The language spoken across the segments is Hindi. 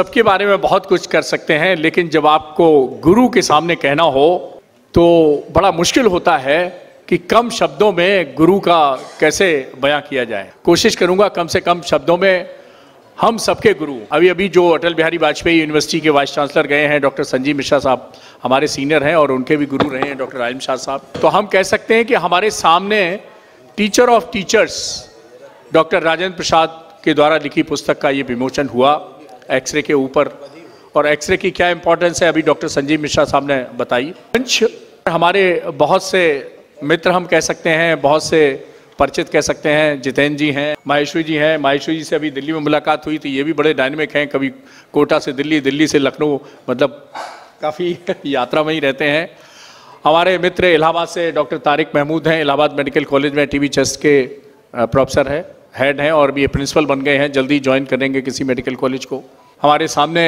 सबके बारे में बहुत कुछ कर सकते हैं, लेकिन जब आपको गुरु के सामने कहना हो तो बड़ा मुश्किल होता है कि कम शब्दों में गुरु का कैसे बयां किया जाए। कोशिश करूंगा कम से कम शब्दों में। हम सबके गुरु, अभी जो अटल बिहारी वाजपेयी यूनिवर्सिटी के वाइस चांसलर गए हैं, डॉक्टर संजीव मिश्रा साहब हमारे सीनियर हैं और उनके भी गुरु रहे हैं डॉक्टर आलिम शाह साहब। तो हम कह सकते हैं कि हमारे सामने teacher of teachers doctor Rajendra Prasad के द्वारा लिखी पुस्तक का ये विमोचन हुआ एक्सरे के ऊपर, और एक्सरे की क्या इंपॉर्टेंस है अभी डॉक्टर संजीव मिश्रा साहब ने बताई। हमारे बहुत से मित्र हम कह सकते हैं, बहुत से परिचित कह सकते हैं। जितेंद्र जी हैं, माहेश्वरी जी हैं। माहेश्वरी जी से अभी दिल्ली में मुलाकात हुई थी, ये भी बड़े डायनेमिक हैं। कभी कोटा से दिल्ली, दिल्ली से लखनऊ, मतलब काफ़ी यात्रा में ही रहते हैं। हमारे मित्र इलाहाबाद से डॉक्टर तारिक महमूद हैं, इलाहाबाद मेडिकल कॉलेज में टीबी चेस्ट के प्रोफेसर हैं, हेड हैं और भी प्रिंसिपल बन गए हैं, जल्दी ज्वाइन करेंगे किसी मेडिकल कॉलेज को। हमारे सामने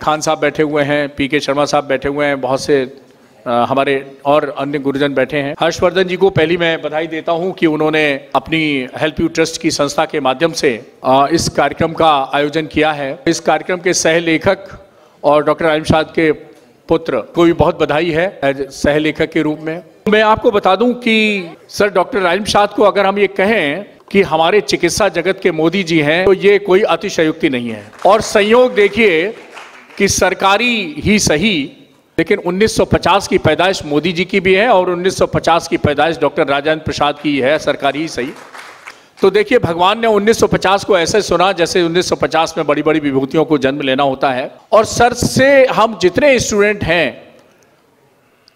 खान साहब बैठे हुए हैं, पीके शर्मा साहब बैठे हुए हैं, बहुत से हमारे और अन्य गुरुजन बैठे हैं। हर्षवर्धन जी को पहली मैं बधाई देता हूं कि उन्होंने अपनी हेल्प यू ट्रस्ट की संस्था के माध्यम से इस कार्यक्रम का आयोजन किया है। इस कार्यक्रम के सह लेखक और डॉक्टर आलिम शाह के पुत्र को भी बहुत बधाई है सह लेखक के रूप में। मैं आपको बता दूं कि सर डॉक्टर आलिम शाह को अगर हम ये कहें कि हमारे चिकित्सा जगत के मोदी जी हैं तो ये कोई अतिशयोक्ति नहीं है। और संयोग देखिए कि सरकारी ही सही, लेकिन 1950 की पैदाइश मोदी जी की भी है और 1950 की पैदाइश डॉक्टर राजेंद्र प्रसाद की है, सरकारी ही सही। तो देखिए भगवान ने 1950 को ऐसे सुना जैसे 1950 में बड़ी बड़ी विभूतियों को जन्म लेना होता है। और सर से हम जितने स्टूडेंट हैं,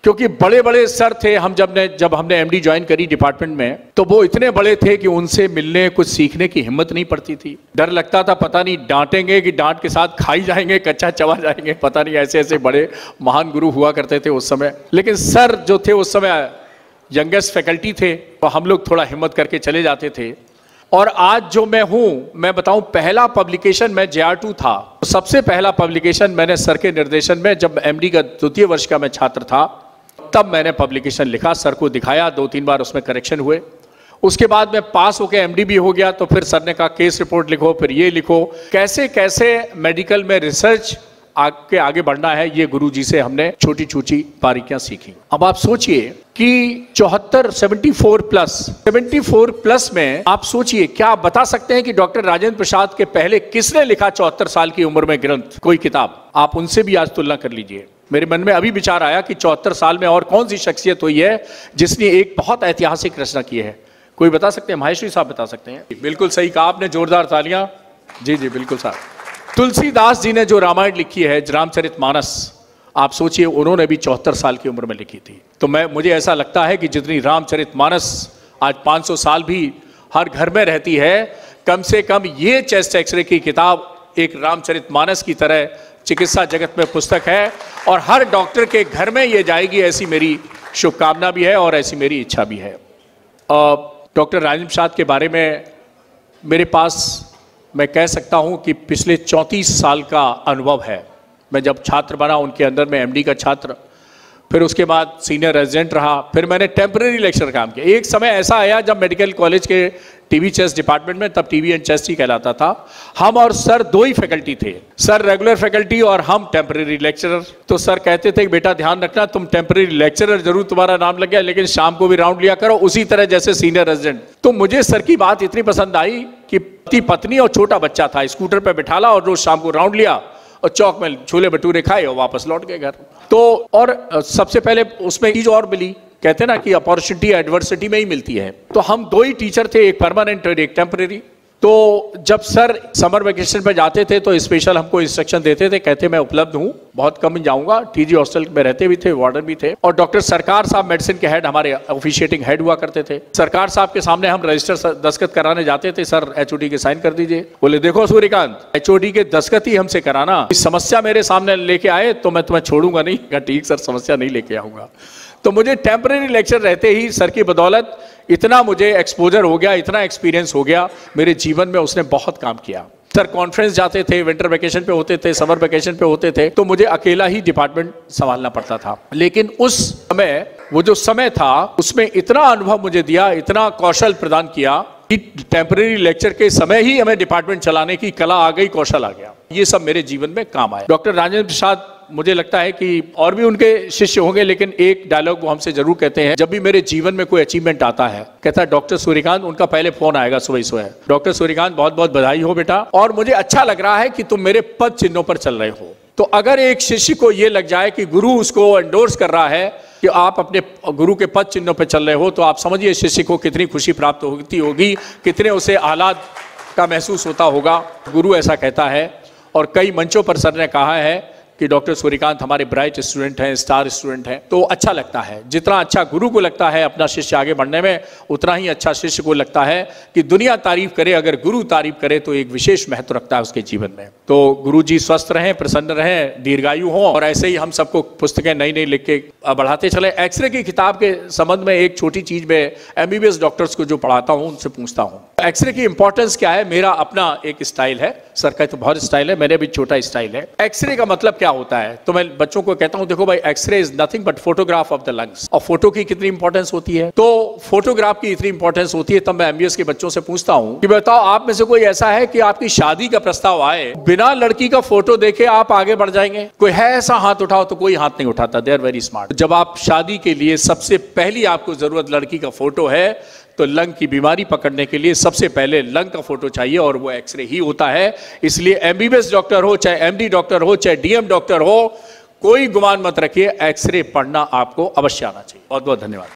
क्योंकि बड़े बड़े सर थे, हम जब हमने एमडी ज्वाइन करी डिपार्टमेंट में तो वो इतने बड़े थे कि उनसे मिलने कुछ सीखने की हिम्मत नहीं पड़ती थी। डर लगता था पता नहीं डांटेंगे कि डांट के साथ खाई जाएंगे, कच्चा चबा जाएंगे, पता नहीं। ऐसे ऐसे बड़े महान गुरु हुआ करते थे उस समय। लेकिन सर जो थे उस समय यंगेस्ट फैकल्टी थे, तो हम लोग थोड़ा हिम्मत करके चले जाते थे। और आज जो मैं हूं, मैं बताऊं, पहला पब्लिकेशन मैं JR2 था। सबसे पहला पब्लिकेशन मैंने सर के निर्देशन में, जब एमडी का 2य वर्ष का मैं छात्र था, तब मैंने पब्लिकेशन लिखा, सर को दिखाया, 2-3 बार उसमें करेक्शन हुए। उसके बाद मैं पास होकर एमडी भी हो गया, तो फिर सर ने कहा केस रिपोर्ट लिखो, फिर ये लिखो। कैसे कैसे मेडिकल में रिसर्च आगे बढ़ना है, ये गुरुजी से हमने छोटी छोटी बारीकियां सीखी। अब आप सोचिए कि 74 प्लस में आप सोचिए, क्या आप बता सकते हैं कि डॉक्टर राजेंद्र प्रसाद के पहले किसने लिखा 74 साल की उम्र में ग्रंथ, कोई किताब? आप उनसे भी आज तुलना कर लीजिए। मेरे मन में अभी विचार आया कि 74 साल में और कौन सी शख्सियत हुई है जिसने एक बहुत ऐतिहासिक रचना की है? कोई बता सकते हैं? माहेश्वरी साहब बता सकते हैं। बिल्कुल सही कहा आपने, जोरदार तालियां। जी जी बिल्कुल साहब। तुलसीदास जी ने जो रामायण लिखी है, रामचरितमानस, आप सोचिए उन्होंने भी 74 साल की उम्र में लिखी थी। तो मुझे ऐसा लगता है कि जितनी रामचरितमानस आज 500 साल भी हर घर में रहती है, कम से कम ये चेस्ट एक्सरे की किताब एक रामचरितमानस की तरह चिकित्सा जगत में पुस्तक है और हर डॉक्टर के घर में ये जाएगी, ऐसी मेरी शुभकामना भी है और ऐसी मेरी इच्छा भी है। डॉक्टर राजेंद्र प्रसाद के बारे में मेरे पास मैं कह सकता हूं कि पिछले 34 साल का अनुभव है। मैं जब छात्र बना उनके अंदर में एमडी का छात्र, फिर उसके बाद सीनियर रेजिडेंट रहा, फिर मैंने टेम्परेरी लेक्चर काम किया। एक समय ऐसा आया जब मेडिकल कॉलेज के टीबी चेस्ट डिपार्टमेंट में, तब टीबी एंड चेस्ट ही कहलाता था, हम और सर 2 ही फैकल्टी थे। सर रेगुलर फैकल्टी और हम टेम्परेरी लेक्चरर। तो सर कहते थे कि बेटा ध्यान रखना, तुम टेम्परेरी लेक्चरर जरूर तुम्हारा नाम लग गया, लेकिन शाम को भी राउंड लिया करो उसी तरह जैसे सीनियर रेजिडेंट। तो मुझे सर की बात इतनी पसंद आई कि पत्नी और छोटा बच्चा था, स्कूटर पर बिठाला और रोज शाम को राउंड लिया और चौक में छोले भटूरे खाए और वापस लौट गए घर। तो और सबसे पहले उसमें चीज और मिली, कहते हैं ना कि अपॉर्चुनिटी एडवर्सिटी में ही मिलती है। तो हम 2 ही टीचर थे, एक परमानेंट और एक टेम्परेरी। तो जब सर समर वेकेशन पे जाते थे तो स्पेशल हमको इंस्ट्रक्शन देते थे, कहते मैं उपलब्ध हूँ, बहुत कम जाऊंगा। टीजी हॉस्टल में रहते भी थे, वार्डन भी थे। और डॉक्टर सरकार साहब मेडिसिन के हेड, हमारे ऑफिशिएटिंग हेड हुआ करते थे। सरकार साहब के सामने हम रजिस्टर दस्तखत कराने जाते थे, सर HOD के साइन कर दीजिए। बोले देखो सूर्यकांत, HOD के दस्तखत ही हमसे कराना, इस समस्या मेरे सामने लेके आए तो मैं तुम्हें छोड़ूंगा नहीं। ठीक सर, समस्या नहीं लेके आऊंगा। तो मुझे टेम्परेरी लेक्चर रहते ही सर की बदौलत इतना मुझे एक्सपोजर हो गया, इतना एक्सपीरियंस हो गया मेरे जीवन में, उसने बहुत काम किया। सर कॉन्फ्रेंस जाते थे, विंटर वेकेशन पे होते थे, समर वेकेशन पे होते थे, तो मुझे अकेला ही डिपार्टमेंट संभालना पड़ता था। लेकिन उस समय, वो जो समय था, उसमें इतना अनुभव मुझे दिया, इतना कौशल प्रदान किया कि टेम्परेरी लेक्चर के समय ही हमें डिपार्टमेंट चलाने की कला आ गई, कौशल आ गया। ये सब मेरे जीवन में काम आए। डॉक्टर राजेंद्र प्रसाद, मुझे लगता है कि और भी उनके शिष्य होंगे, लेकिन एक डायलॉग वो हमसे जरूर कहते हैं, जब भी मेरे जीवन में कोई अचीवमेंट आता है, कहता है डॉक्टर सूर्यकांत, उनका पहले फोन आएगा सुबह सुबह, डॉक्टर सूर्यकांत बहुत बहुत बधाई हो बेटा, और मुझे अच्छा लग रहा है कि तुम मेरे पद चिन्हों पर चल रहे हो। तो अगर एक शिष्य को ये लग जाए कि गुरु उसको एंडोर्स कर रहा है कि आप अपने गुरु के पद चिन्हों पर चल रहे हो, तो आप समझिए शिष्य को कितनी खुशी प्राप्त होती होगी, कितने उसे आह्लाद का महसूस होता होगा। गुरु ऐसा कहता है, और कई मंचों पर सर ने कहा है कि डॉक्टर सूर्यकांत हमारे ब्राइट स्टूडेंट हैं, स्टार स्टूडेंट हैं। तो अच्छा लगता है, जितना अच्छा गुरु को लगता है अपना शिष्य आगे बढ़ने में, उतना ही अच्छा शिष्य को लगता है कि दुनिया तारीफ करे, अगर गुरु तारीफ करे तो एक विशेष महत्व रखता है उसके जीवन में। तो गुरु जी स्वस्थ रहें, प्रसन्न रहें, दीर्घायु हों, और ऐसे ही हम सबको पुस्तकें नई नई लिख के बढ़ाते चले। एक्सरे की किताब के संबंध में एक छोटी चीज में एमबीबीएस डॉक्टर्स को जो पढ़ाता हूं उनसे पूछता हूं, एक्सरे की इंपॉर्टेंस क्या है। मेरा अपना एक स्टाइल है, सर का तो बहुत स्टाइल है, मेरे भी छोटा स्टाइल है। एक्सरे का मतलब क्या होता है, तो मैं बच्चों को कहता हूं, देखो भाई, x-ray is nothing but photograph of the lungs. और फोटो की कितनी इंपॉर्टेंस होती है, तो फोटोग्राफ की इतनी इंपॉर्टेंस होती है। तब मैं एमबीबीएस के बच्चों से पूछता हूं कि बताओ, आप में से कोई ऐसा है कि आपकी शादी का प्रस्ताव आए, बिना लड़की का फोटो देखे आप आगे बढ़ जाएंगे? कोई है ऐसा? हाथ उठाओ। तो कोई हाथ नहीं उठाता। They are very smart. जब आप शादी के लिए सबसे पहली आपको जरूरत लड़की का फोटो है, तो लंग की बीमारी पकड़ने के लिए सबसे पहले लंग का फोटो चाहिए, और वो एक्सरे ही होता है। इसलिए एमबीबीएस डॉक्टर हो, चाहे एमडी डॉक्टर हो, चाहे डीएम डॉक्टर हो, कोई गुमान मत रखिए, एक्सरे पढ़ना आपको अवश्य आना चाहिए। बहुत बहुत धन्यवाद।